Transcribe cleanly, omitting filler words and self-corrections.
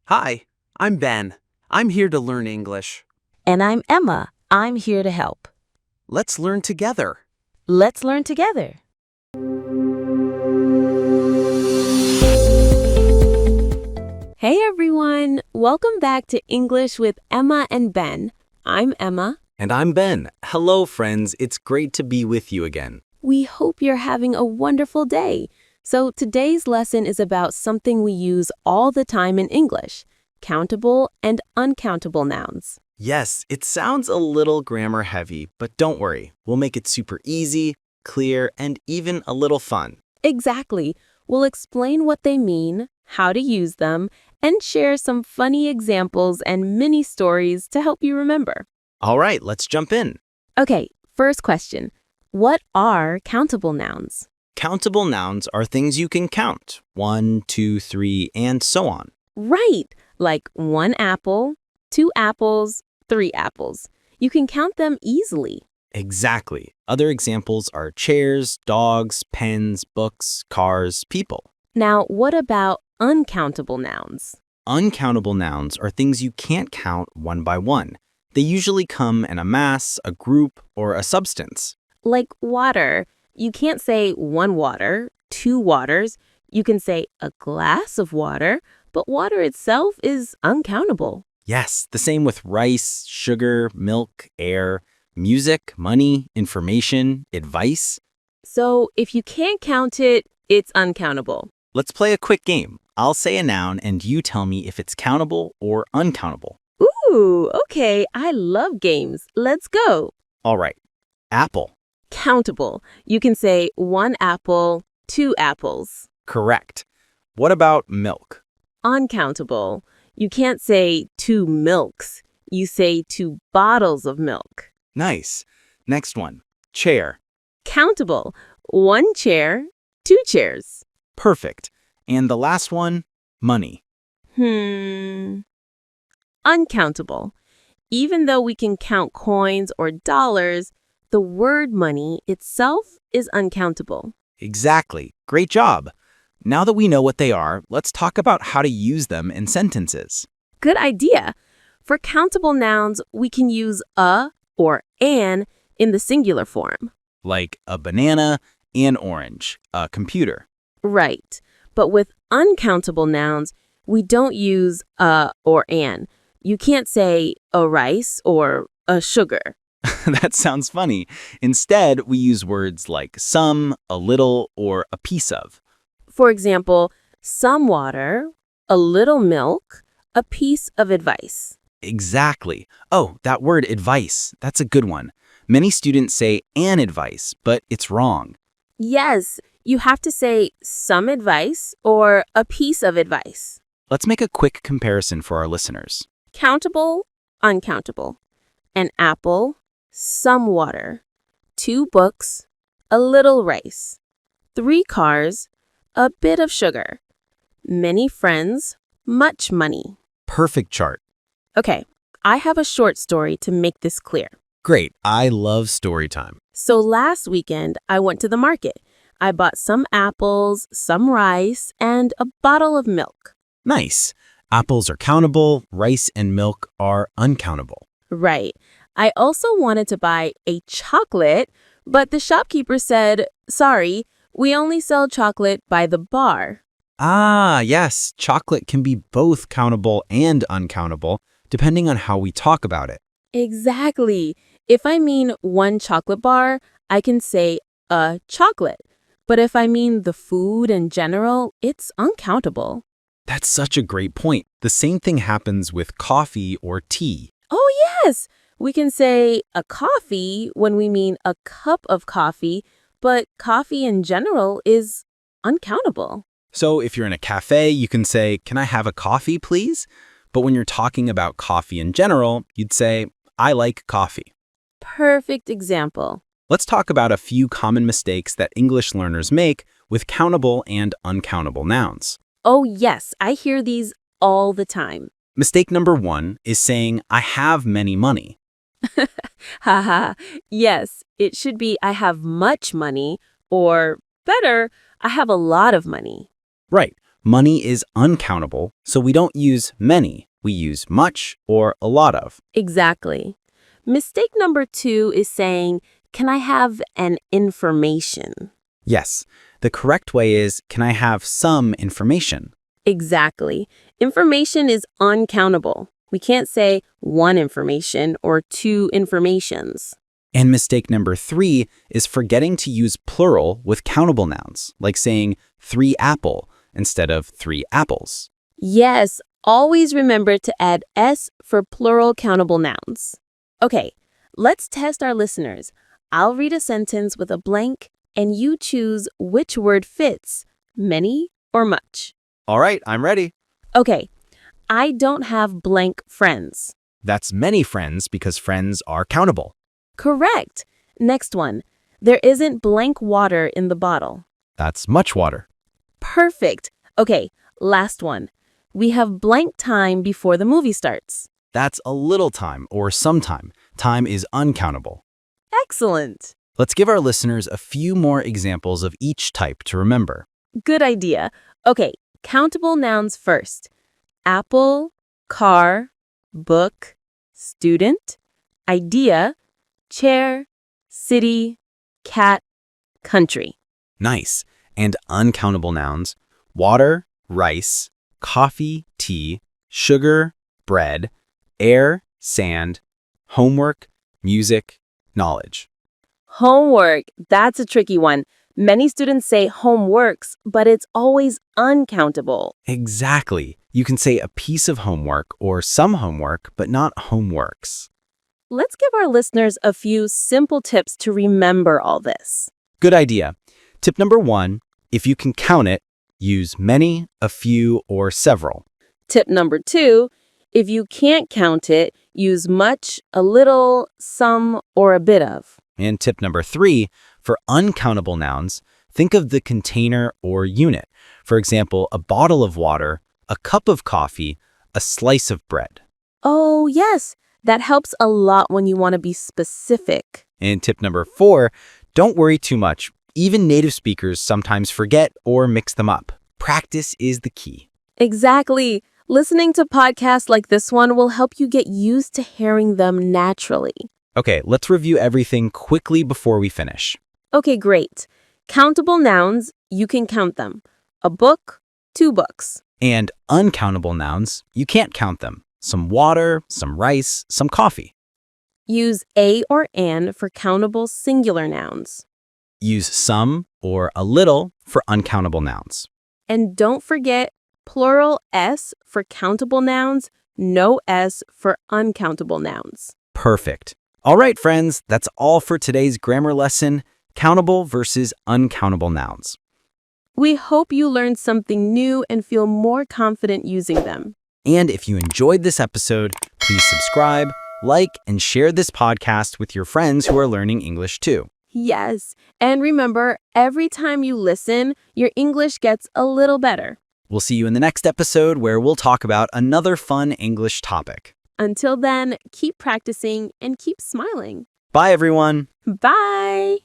Hi, I'm Ben. I'm here to learn English. And I'm Emma. I'm here to help. Let's learn together. Let's learn together. Hey everyone! Welcome back to English with Emma and Ben. I'm Emma. And I'm Ben. Hello, friends. It's great to be with you again. We hope you're having a wonderful day. So today's lesson is about something we use all the time in English, countable and uncountable nouns. Yes, it sounds a little grammar heavy, but don't worry. We'll make it super easy, clear, and even a little fun. Exactly. We'll explain what they mean, how to use them, and share some funny examples and mini stories to help you remember. All right, let's jump in. Okay, first question. What are countable nouns? Countable nouns are things you can count. 1, 2, 3, and so on. Right, like 1 apple, 2 apples, 3 apples. You can count them easily. Exactly. Other examples are chairs, dogs, pens, books, cars, people. Now, what about uncountable nouns? Uncountable nouns are things you can't count one by one. They usually come in a mass, a group, or a substance. Like water. You can't say 1 water, 2 waters. You can say a glass of water, but water itself is uncountable. Yes, the same with rice, sugar, milk, air, music, money, information, advice. So if you can't count it, it's uncountable. Let's play a quick game. I'll say a noun and you tell me if it's countable or uncountable. Ooh, okay. I love games. Let's go. All right. Apple. Countable. You can say 1 apple, 2 apples. Correct. What about milk? Uncountable. You can't say 2 milks. You say 2 bottles of milk. Nice. Next one. Chair. Countable. 1 chair, 2 chairs. Perfect. And the last one, money. Uncountable. Even though we can count coins or dollars, the word money itself is uncountable. Exactly. Great job. Now that we know what they are, let's talk about how to use them in sentences. Good idea. For countable nouns, we can use a or an in the singular form. Like a banana, an orange, a computer. Right. But with uncountable nouns, we don't use a or an. You can't say a rice or a sugar. That sounds funny. Instead, we use words like some, a little, or a piece of. For example, some water, a little milk, a piece of advice. Exactly. Oh, that word advice, that's a good one. Many students say an advice, but it's wrong. Yes, you have to say some advice or a piece of advice. Let's make a quick comparison for our listeners. Countable, uncountable. An apple, some water. 2 books, a little rice. 3 cars, a bit of sugar. Many friends, much money. Perfect chart. Okay, I have a short story to make this clear. Great. I love story time. So last weekend, I went to the market. I bought some apples, some rice, and a bottle of milk. Nice. Apples are countable, rice and milk are uncountable. Right. I also wanted to buy a chocolate, but the shopkeeper said, "Sorry, we only sell chocolate by the bar." Ah, yes. Chocolate can be both countable and uncountable, depending on how we talk about it. Exactly. If I mean 1 chocolate bar, I can say a chocolate. But if I mean the food in general, it's uncountable. That's such a great point. The same thing happens with coffee or tea. Oh, yes. We can say a coffee when we mean a cup of coffee, but coffee in general is uncountable. So if you're in a cafe, you can say, "Can I have a coffee, please?" But when you're talking about coffee in general, you'd say, "I like coffee." Perfect example. Let's talk about a few common mistakes that English learners make with countable and uncountable nouns. Oh, yes. I hear these all the time. Mistake number 1 is saying, "I have many money." Haha. Yes, it should be I have much money, or better, I have a lot of money. Right. Money is uncountable, so we don't use many. We use much or a lot of. Exactly. Mistake number 2 is saying, can I have an information? Yes, the correct way is, can I have some information? Exactly. Information is uncountable. We can't say one information or two informations. And mistake number 3 is forgetting to use plural with countable nouns, like saying 3 apple instead of 3 apples. Yes, always remember to add S for plural countable nouns. Okay, let's test our listeners. I'll read a sentence with a blank, and you choose which word fits, many or much. All right, I'm ready. Okay, I don't have blank friends. That's many friends because friends are countable. Correct. Next one. There isn't blank water in the bottle. That's much water. Perfect. Okay, last one. We have blank time before the movie starts. That's a little time or some time. Time is uncountable. Excellent. Let's give our listeners a few more examples of each type to remember. Good idea. Okay, countable nouns first. Apple, car, book, student, idea, chair, city, cat, country. Nice. And uncountable nouns: water, rice, coffee, tea, sugar, bread, air, sand, homework, music, knowledge. Homework, that's a tricky one. Many students say homeworks, but it's always uncountable. Exactly. You can say a piece of homework or some homework, but not homeworks. Let's give our listeners a few simple tips to remember all this. Good idea. Tip number 1, if you can count it, use many, a few, or several. Tip number 2, if you can't count it, use much, a little, some, or a bit of. And tip number 3, for uncountable nouns, think of the container or unit. For example, a bottle of water, a cup of coffee, a slice of bread. Oh, yes. That helps a lot when you want to be specific. And tip number 4, don't worry too much. Even native speakers sometimes forget or mix them up. Practice is the key. Exactly. Listening to podcasts like this one will help you get used to hearing them naturally. Okay, let's review everything quickly before we finish. Okay, great. Countable nouns, you can count them. A book, 2 books. And uncountable nouns, you can't count them. Some water, some rice, some coffee. Use a or an for countable singular nouns. Use some or a little for uncountable nouns. And don't forget plural S for countable nouns, no S for uncountable nouns. Perfect. All right, friends, that's all for today's grammar lesson, countable versus uncountable nouns. We hope you learned something new and feel more confident using them. And if you enjoyed this episode, please subscribe, like, and share this podcast with your friends who are learning English too. Yes, and remember, every time you listen, your English gets a little better. We'll see you in the next episode where we'll talk about another fun English topic. Until then, keep practicing and keep smiling. Bye, everyone. Bye!